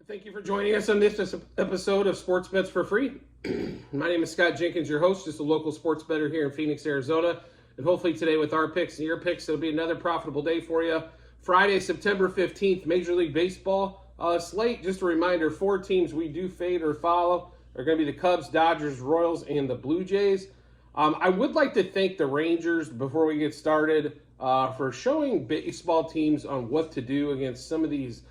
Thank you for joining us on this episode of Sports Bets for Free. My name is Scott Jenkins, your host, just a local sports bettor here in Phoenix, Arizona. And hopefully today with our picks and your picks, it'll be another profitable day for you. Friday, September 15th, Major League Baseball slate. Just a reminder, 4 teams we do fade or follow are going to be the Cubs, Dodgers, Royals, and the Blue Jays. I would like to thank the Rangers before we get started for showing baseball teams on what to do against some of these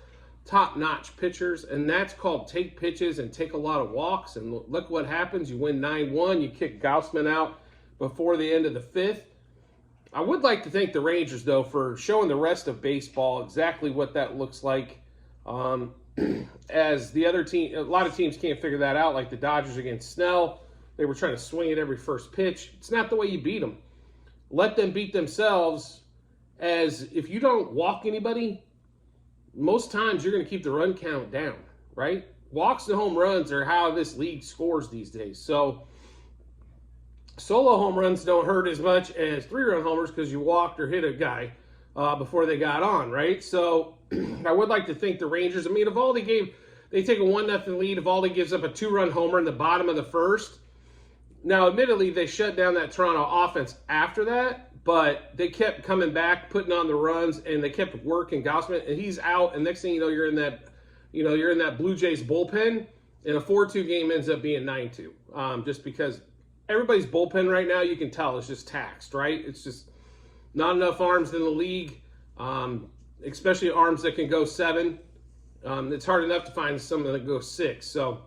top-notch pitchers, and that's called take pitches and take a lot of walks. And look what happens. You win 9-1. You kick Gaussman out before the end of the 5th. I would like to thank the Rangers, though, for showing the rest of baseball exactly what that looks like. As the other team, a lot of teams can't figure that out, like the Dodgers against Snell. They were trying to swing at every first pitch. It's not the way you beat them. Let them beat themselves, as if you don't walk anybody, most times you're going to keep the run count down, right? Walks and home runs are how this league scores these days. So solo home runs don't hurt as much as 3-run homers because you walked or hit a guy before they got on, right? So I would like to thank the Rangers. I mean, Evaldi they take a 1-0 lead. Evaldi gives up a 2-run homer in the bottom of the first. Now, admittedly, they shut down that Toronto offense after that, but they kept coming back, putting on the runs, and they kept working Gaussman, and he's out. And next thing you know, you're in that Blue Jays bullpen, and a 4-2 game ends up being 9-2. Just because everybody's bullpen right now, you can tell, is just taxed, right? It's just not enough arms in the league, especially arms that can go 7. It's hard enough to find someone that goes 6. So,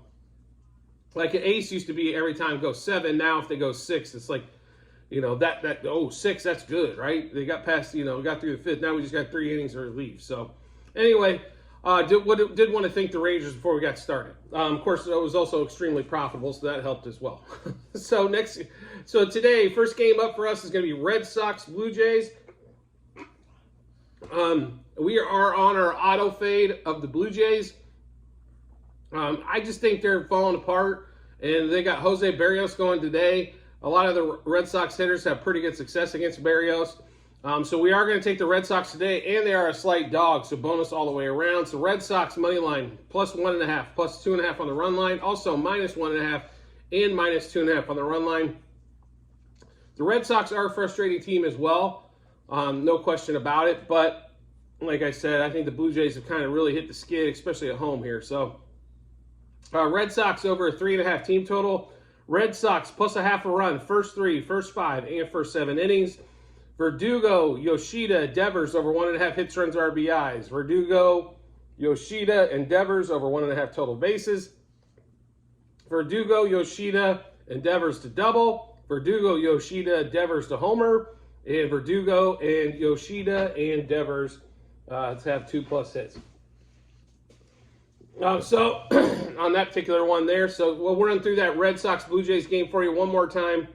like an ace used to be every time go 7. Now if they go 6, it's like, 6, that's good, right? They got past, got through the 5th. Now we just got 3 innings or leave. So anyway, did want to thank the Rangers before we got started. Of course, it was also extremely profitable, so that helped as well. So today, first game up for us is going to be Red Sox, Blue Jays. We are on our auto fade of the Blue Jays. I just think they're falling apart, and they got Jose Barrios going today. A lot of the Red Sox hitters have pretty good success against Barrios. So we are going to take the Red Sox today, and they are a slight dog, so bonus all the way around. So Red Sox money line, plus 1.5, plus 2.5 on the run line. Also minus 1.5 and minus 2.5 on the run line. The Red Sox are a frustrating team as well. No question about it. But like I said, I think the Blue Jays have kind of really hit the skid, especially at home here. So Red Sox over a 3.5 team total. Red Sox plus a half a run, first 3, first 5, and first 7 innings. Verdugo, Yoshida, Devers over 1.5 hits, runs, RBIs. Verdugo, Yoshida, and Devers over 1.5 total bases. Verdugo, Yoshida, and Devers to double. Verdugo, Yoshida, Devers to homer. And Verdugo and Yoshida and Devers to have 2+ hits. So on that particular one there, so we'll run through that Red Sox Blue Jays game for you one more time.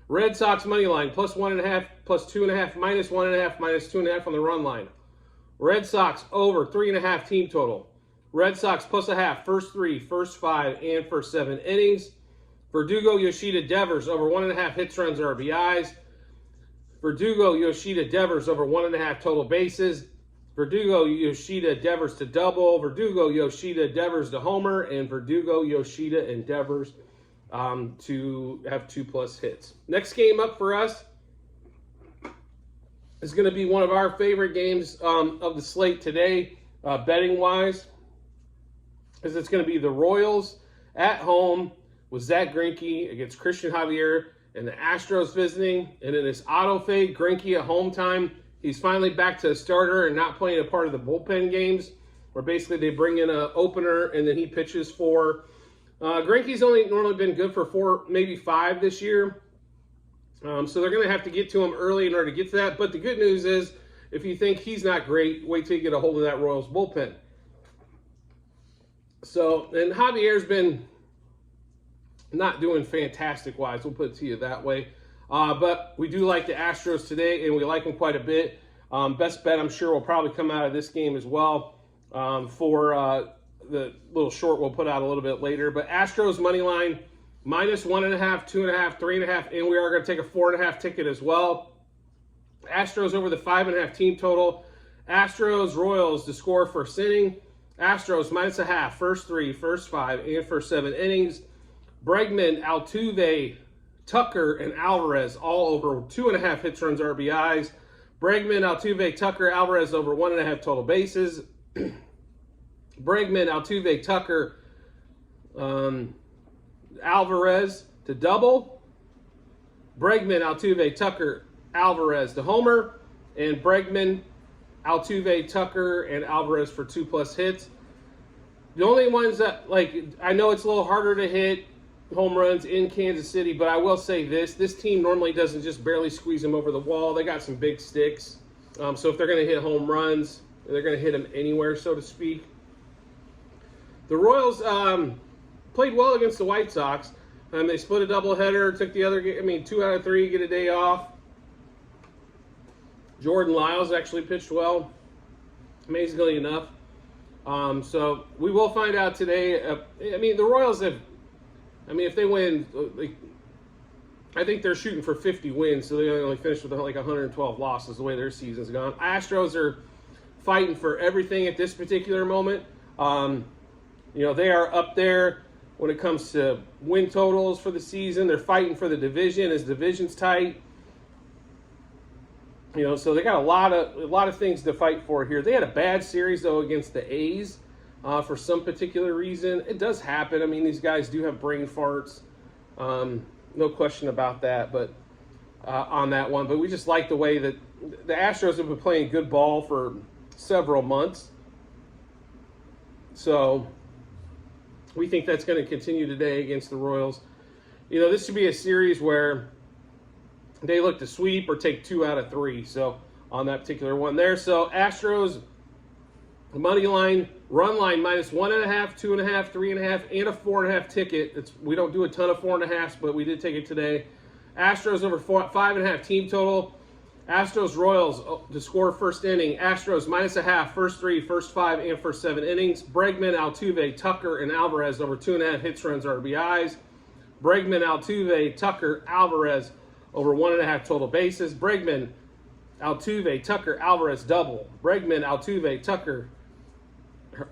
Red Sox money line, plus 1.5, plus 2.5, minus 1.5, minus 2.5 on the run line. Red Sox over 3.5 team total. Red Sox plus a half, first 3, first 5, and first 7 innings. Verdugo, Yoshida, Devers over 1.5 hits, runs, RBIs. Verdugo, Yoshida, Devers over 1.5 total bases. Verdugo, Yoshida, Devers to double. Verdugo, Yoshida, Devers to homer. And Verdugo, Yoshida, and Devers to have 2+ hits. Next game up for us is going to be one of our favorite games of the slate today, betting-wise, because it's going to be the Royals at home with Zach Greinke against Christian Javier and the Astros visiting. And in this auto fade, Greinke at home time. He's finally back to a starter and not playing a part of the bullpen games, where basically they bring in an opener and then he pitches for. Greinke's only normally been good for 4, maybe 5 this year. So they're going to have to get to him early in order to get to that. But the good news is, if you think he's not great, wait till you get a hold of that Royals bullpen. So, and Javier's been not doing fantastic-wise. We'll put it to you that way. But we do like the Astros today, and we like them quite a bit. Best bet, I'm sure, will probably come out of this game as well for the little short we'll put out a little bit later. But Astros money line, minus 1.5, 2.5, 3.5, and we are going to take a 4.5 ticket as well. Astros over the 5.5 team total. Astros, Royals to score first inning. Astros minus a half, first 3, first 5, and first 7 innings. Bregman, Altuve, Tucker, and Alvarez all over 2.5 hits, runs, RBIs. Bregman, Altuve, Tucker, Alvarez over 1.5 total bases. Bregman, Altuve, Tucker, Alvarez to double. Bregman, Altuve, Tucker, Alvarez to homer. And Bregman, Altuve, Tucker, and Alvarez for 2+ hits. The only ones that, I know it's a little harder to hit home runs in Kansas City, but I will say this team normally doesn't just barely squeeze them over the wall. They got some big sticks. So if they're going to hit home runs, they're going to hit them anywhere, so to speak. The Royals played well against the White Sox. They split a doubleheader, took the other game, 2 out of 3, get a day off. Jordan Lyles actually pitched well, amazingly enough. So we will find out today. The Royals have, if they win, I think they're shooting for 50 wins, so they only finished with 112 losses the way their season's gone. Astros are fighting for everything at this particular moment. They are up there when it comes to win totals for the season. They're fighting for the division as division's tight. So they got a lot of things to fight for here. They had a bad series though against the A's for some particular reason. It does happen. These guys do have brain farts, no question about that. But on that one, but we just like the way that the Astros have been playing good ball for several months. So we think that's going to continue today against the Royals. This should be a series where they look to sweep or take 2 out of 3. So on that particular one there. So Astros money line, run line minus 1.5, 2.5, 3.5, and a 4.5 ticket. We don't do a ton of 4.5s, but we did take it today. Astros over 5.5 team total. Astros Royals to score first inning. Astros minus a half, first 3, first 5, and first 7 innings. Bregman, Altuve, Tucker, and Alvarez over 2.5 hits, runs, RBIs. Bregman, Altuve, Tucker, Alvarez over 1.5 total bases. Bregman, Altuve, Tucker, Alvarez double. Bregman, Altuve, Tucker,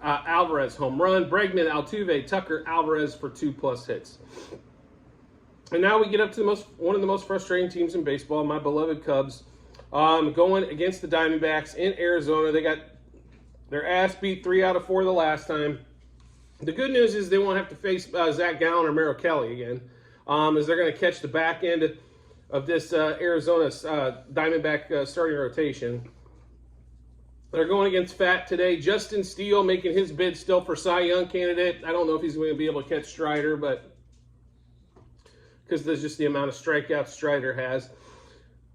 Alvarez home run. Bregman, Altuve, Tucker, Alvarez for 2+ hits. And now we get up to one of the most frustrating teams in baseball, my beloved Cubs, going against the Diamondbacks in Arizona. They got their ass beat 3 out of 4 the last time. The good news is they won't have to face Zach Gallen or Merrill Kelly again, as they're going to catch the back end of this Arizona Diamondback starting rotation. They're going against Fat today. Justin Steele making his bid still for Cy Young candidate. I don't know if he's going to be able to catch Strider, but because there's just the amount of strikeouts Strider has.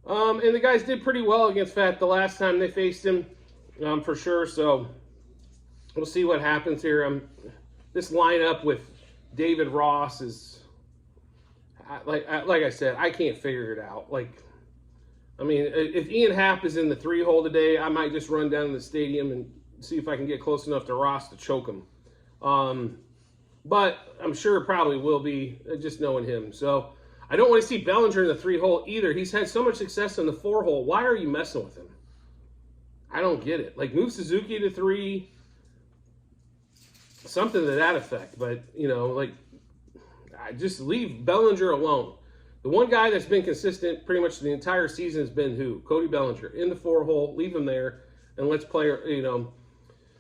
And the guys did pretty well against Fat the last time they faced him, for sure. So we'll see what happens here. This lineup with David Ross is, like I said, I can't figure it out. If Ian Happ is in the 3-hole today, I might just run down to the stadium and see if I can get close enough to Ross to choke him. But I'm sure it probably will be, just knowing him. So I don't want to see Bellinger in the 3-hole either. He's had so much success in the 4-hole. Why are you messing with him? I don't get it. Move Suzuki to 3, something to that effect. But, I just leave Bellinger alone. The one guy that's been consistent pretty much the entire season has been who? Cody Bellinger in the 4-hole. Leave him there, and let's play.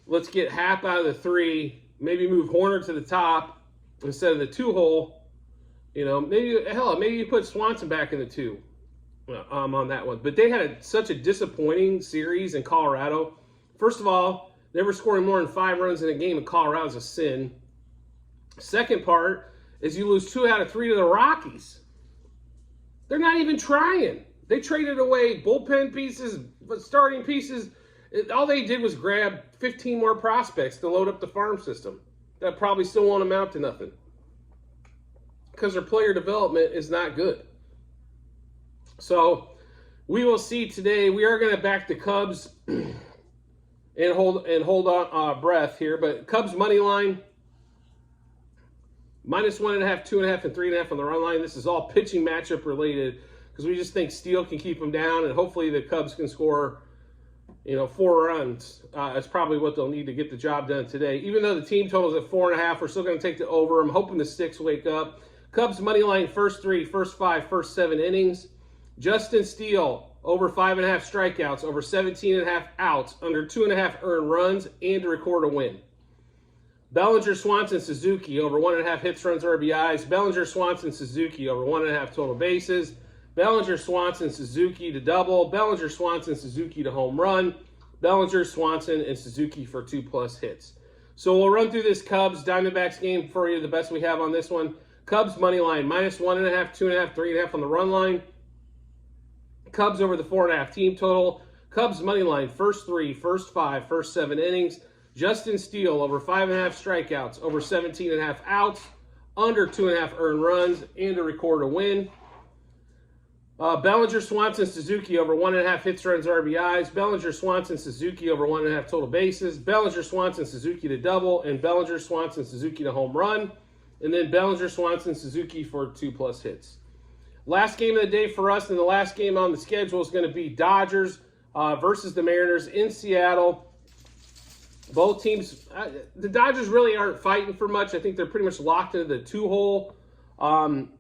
Let's get Happ out of the 3. Maybe move Horner to the top instead of the 2-hole. Maybe you put Swanson back in the 2 on that one. But they had such a disappointing series in Colorado. First of all, never scoring more than 5 runs in a game in Colorado is a sin. Second part is you lose 2 out of 3 to the Rockies. They're not even trying. They traded away bullpen pieces, starting pieces. All they did was grab 15 more prospects to load up the farm system. That probably still won't amount to nothing, because their player development is not good. So we will see today. We are going to back the Cubs and hold on breath here. But Cubs money line, minus 1.5, 2.5, and 3.5 on the run line. This is all pitching matchup related, because we just think Steele can keep them down, and hopefully the Cubs can score, 4 runs is probably what they'll need to get the job done today. Even though the team total's at 4.5, we're still going to take the over. I'm hoping the sticks wake up. Cubs money line, first 3, first 5, first 7 innings. Justin Steele, over 5.5 strikeouts, over 17.5 outs, under 2.5 earned runs, and to record a win. Bellinger, Swanson, Suzuki, over 1.5 hits, runs, RBIs. Bellinger, Swanson, Suzuki, over 1.5 total bases. Bellinger, Swanson, Suzuki to double. Bellinger, Swanson, Suzuki to home run. Bellinger, Swanson, and Suzuki for 2+ hits. So we'll run through this Cubs Diamondbacks game for you, the best we have on this one. Cubs money line, -1.5, 2.5, 3.5 on the run line. Cubs over the 4.5 team total. Cubs money line, first 3, first 5, first 7 innings. Justin Steele, over 5.5 strikeouts, over 17.5 outs, under 2.5 earned runs, and to record a win. Bellinger, Swanson, Suzuki, over 1.5 hits, runs, RBIs. Bellinger, Swanson, Suzuki, over 1.5 total bases. Bellinger, Swanson, Suzuki to double, and Bellinger, Swanson, Suzuki to home run. And then Bellinger, Swanson, Suzuki for 2+ hits. Last game of the day for us, and the last game on the schedule is going to be Dodgers versus the Mariners in Seattle. Both teams, the Dodgers really aren't fighting for much. I think they're pretty much locked into the 2-hole.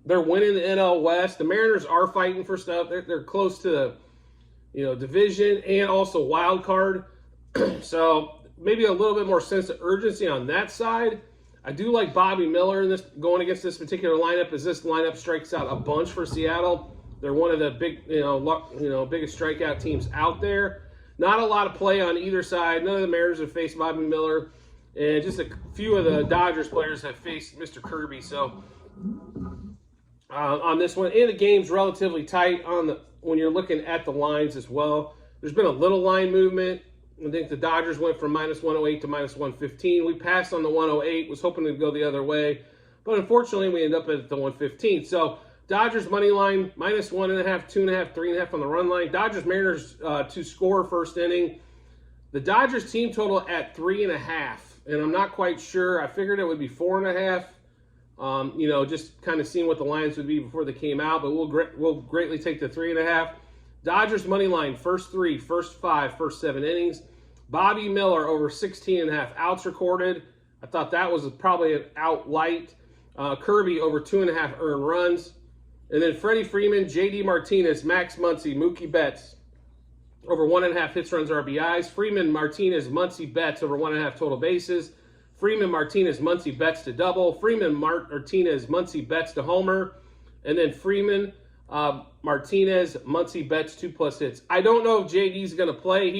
They're winning the NL West. The Mariners are fighting for stuff. They're close to the division and also wild card. So maybe a little bit more sense of urgency on that side. I do like Bobby Miller in this going against this particular lineup, as this lineup strikes out a bunch for Seattle. They're one of the biggest strikeout teams out there. Not a lot of play on either side. None of the Mariners have faced Bobby Miller, and just a few of the Dodgers players have faced Mr. Kirby. So on this one, and the game's relatively tight when you're looking at the lines as well. There's been a little line movement. I think the Dodgers went from -108 to -115. We passed on the 108, was hoping to go the other way, but unfortunately we end up at the 115. So Dodgers money line, -1.5, 2.5, 3.5 on the run line. Dodgers Mariners to score first inning. The Dodgers team total at 3.5, and I'm not quite sure. I figured it would be 4.5. Just kind of seeing what the lines would be before they came out, but we'll greatly take the 3.5. Dodgers money line, first 3, first 5, first 7 innings. Bobby Miller over 16.5 outs recorded. I thought that was probably an out light. Kirby over 2.5 earned runs. And then Freddie Freeman, J.D. Martinez, Max Muncy, Mookie Betts over 1.5 hits, runs, RBIs. Freeman, Martinez, Muncy, Betts over 1.5 total bases. Freeman, Martinez, Muncy, Betts to double. Freeman, Martinez, Muncy, Betts to homer. And then Freeman, Martinez, Muncy, Betts, 2+ hits. I don't know if JD's going to play.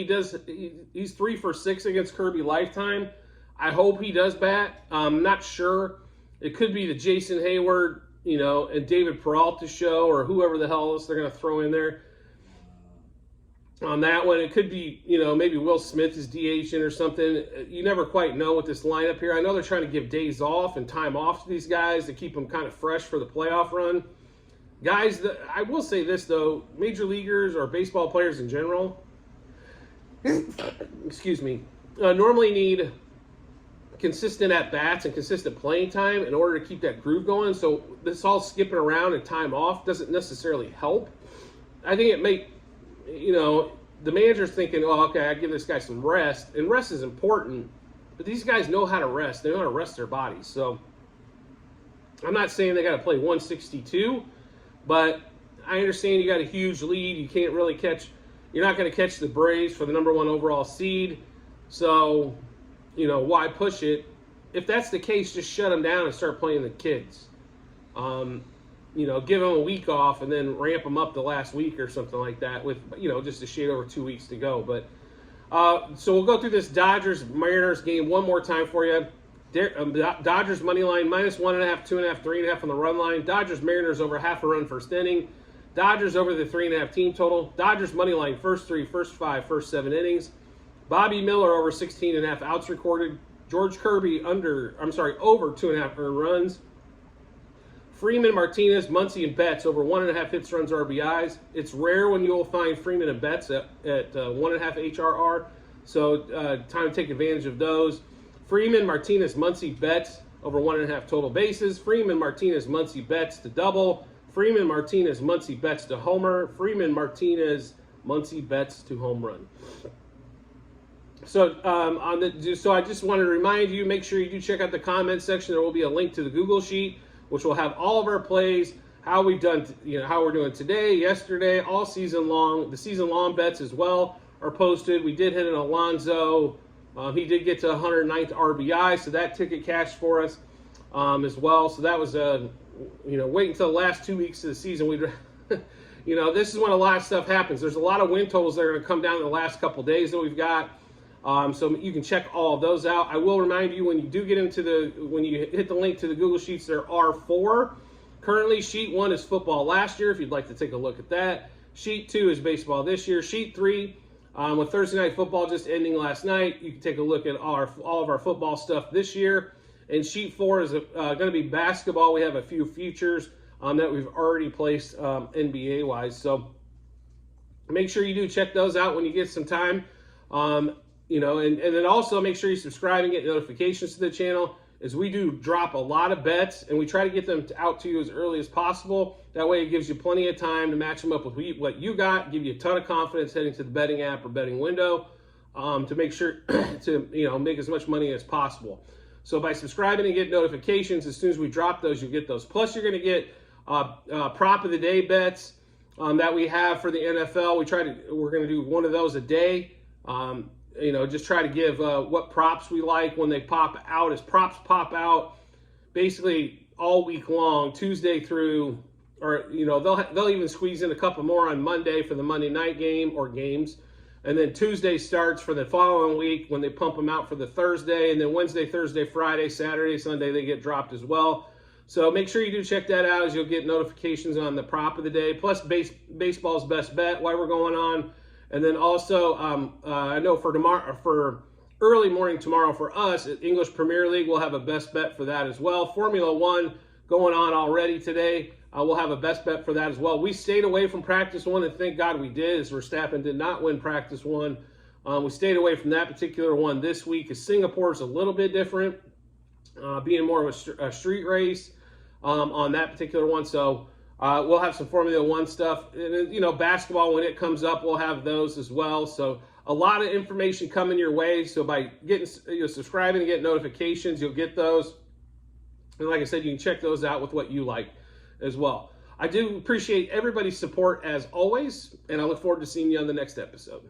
He's 3 for 6 against Kirby lifetime. I hope he does bat. I'm not sure. It could be the Jason Hayward, and David Peralta show, or whoever the hell else they're going to throw in there on that one. It could be, maybe Will Smith is DHing or something. You never quite know with this lineup here. I know they're trying to give days off and time off to these guys to keep them kind of fresh for the playoff run. Guys, I will say this, though. Major leaguers or baseball players in general, excuse me, normally need consistent at-bats and consistent playing time in order to keep that groove going. So this all skipping around and time off doesn't necessarily help. I think it may, the manager's thinking, oh, okay, I give this guy some rest. And rest is important, but these guys know how to rest. They know how to rest their bodies. So I'm not saying they got to play 162, but I understand you got a huge lead. You can't really you're not going to catch the Braves for the #1 overall seed. So, why push it? If that's the case, just shut them down and start playing the kids. Give them a week off and then ramp them up the last week or something like that with, just a shade over 2 weeks to go. But so we'll go through this Dodgers-Mariners game one more time for you. Dodgers money line, -1.5, 2.5, 3.5 on the run line. Dodgers-Mariners over half a run first inning. Dodgers over the 3.5 team total. Dodgers money line, first 3, first 5, first 7 innings. Bobby Miller over 16.5 outs recorded. George Kirby over 2.5 earned runs. Freeman, Martinez, Muncy, and Betts over 1.5 hits, runs, RBIs. It's rare when you will find Freeman and Betts at 1.5 HRR, so time to take advantage of those. Freeman, Martinez, Muncy, Betts over 1.5 total bases. Freeman, Martinez, Muncy, Betts to double. Freeman, Martinez, Muncy, Betts to homer. Freeman, Martinez, Muncy, Betts to home run. So so I just want to remind you, make sure you do check out the comment section. There will be a link to the Google Sheet, which will have all of our plays, how we've done, how we're doing today, yesterday, all season long. The season long bets as well are posted. We did hit an Alonzo. He did get to 109th RBI, so that ticket cashed for us as well. So that was wait until the last 2 weeks of the season. This is when a lot of stuff happens. There's a lot of win totals that are going to come down in the last couple days that we've got. So you can check all of those out. I will remind you, when you do get into when you hit the link to the Google Sheets, there are 4. Currently, Sheet 1 is football last year, if you'd like to take a look at that. Sheet 2 is baseball this year. Sheet 3, with Thursday Night Football just ending last night, you can take a look at all of our football stuff this year. And Sheet 4 is going to be basketball. We have a few futures that we've already placed NBA-wise. So make sure you do check those out when you get some time. And then also make sure you subscribe and get notifications to the channel, as we do drop a lot of bets, and we try to get them out to you as early as possible. That way it gives you plenty of time to match them up with what you got, give you a ton of confidence heading to the betting app or betting window to make sure to make as much money as possible. So by subscribing and get notifications, as soon as we drop those, you'll get those. Plus, you're going to get prop of the day bets that we have for the NFL. We're going to do one of those a day. Just try to give what props we like when they pop out. As props pop out basically all week long, Tuesday through, or they'll even squeeze in a couple more on Monday for the Monday night game or games. And then Tuesday starts for the following week when they pump them out for the Thursday. And then Wednesday, Thursday, Friday, Saturday, Sunday, they get dropped as well. So make sure you do check that out, as you'll get notifications on the prop of the day, plus baseball's best bet while we're going on. And then also, I know for tomorrow, for early morning tomorrow for us, English Premier League, we'll have a best bet for that as well. Formula One going on already today. We'll have a best bet for that as well. We stayed away from practice 1, and thank God we did, as Verstappen did not win practice 1. We stayed away from that particular one this week, as Singapore is a little bit different, being more of a street race on that particular one. So we'll have some Formula One stuff. And, basketball, when it comes up, we'll have those as well. So a lot of information coming your way. So by subscribing and getting notifications, you'll get those. And like I said, you can check those out with what you like as well. I do appreciate everybody's support as always, and I look forward to seeing you on the next episode.